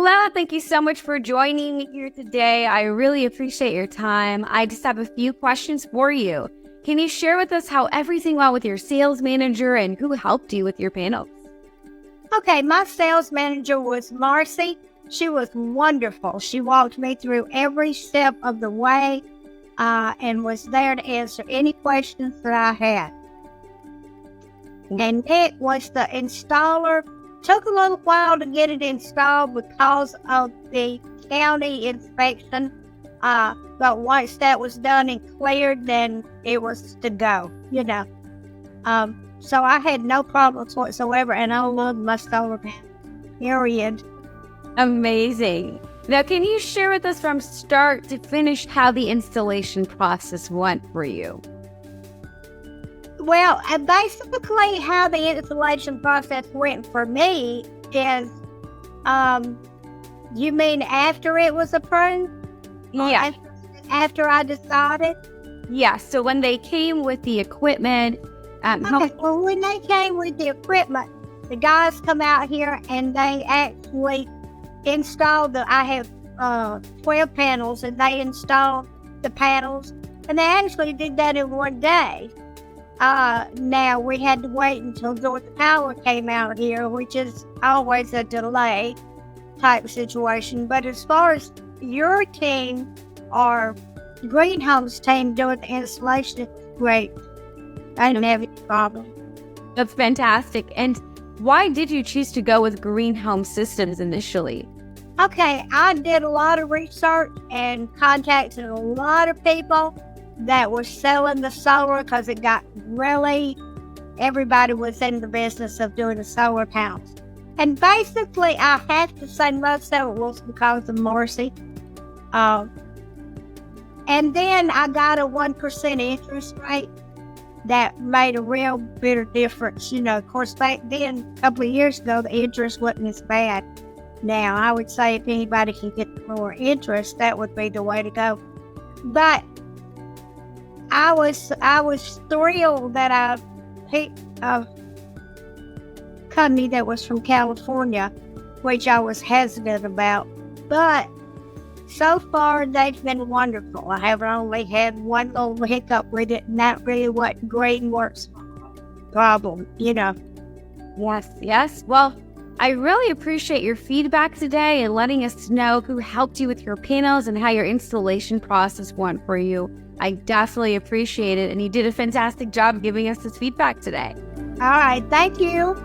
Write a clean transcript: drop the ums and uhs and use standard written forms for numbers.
Hello, thank you so much for joining me here today. I really appreciate your time. I just have a few questions for you. Can you share with us how everything went with your sales manager and who helped you with your panels? Okay, my sales manager was Marcy. She was wonderful. She walked me through every step of the way and was there to answer any questions that I had. And it was the installer. Took a little while to get it installed because of the county inspection. But once that was done and cleared, then it was to go, So I had no problems whatsoever, and I love my solar panel, period. Amazing. Now, can you share with us from start to finish how the installation process went for you? Well, basically how the installation process went for me is, you mean after it was approved? Yeah. After I decided? Yeah, so when they came with the equipment, Well, when they came with the equipment, the guys come out here and they actually installed I have 12 panels, and they installed the panels, and they actually did that in one day. Now we had to wait until the power came out here, which is always a delay type situation. But as far as your team or Green Homes team doing the installation, great. I didn't have any problem. That's fantastic. And why did you choose to go with Green Home Systems initially? Okay, I did a lot of research and contacted a lot of people that were selling the solar because it got everybody was in the business of doing the solar panels. And basically, I have to say most of it was because of Marcy. And then I got a 1% interest rate that made a real bit of difference. Of course, back then, a couple of years ago, the interest wasn't as bad. Now, I would say if anybody can get more interest, that would be the way to go. But I was thrilled that I picked a company that was from California, which I was hesitant about. But so far, they've been wonderful. I have only had one little hiccup with it, and that really wasn't Greenworks' problem, Yes. Well, I really appreciate your feedback today and letting us know who helped you with your panels and how your installation process went for you. I definitely appreciate it, and you did a fantastic job giving us this feedback today. All right, thank you.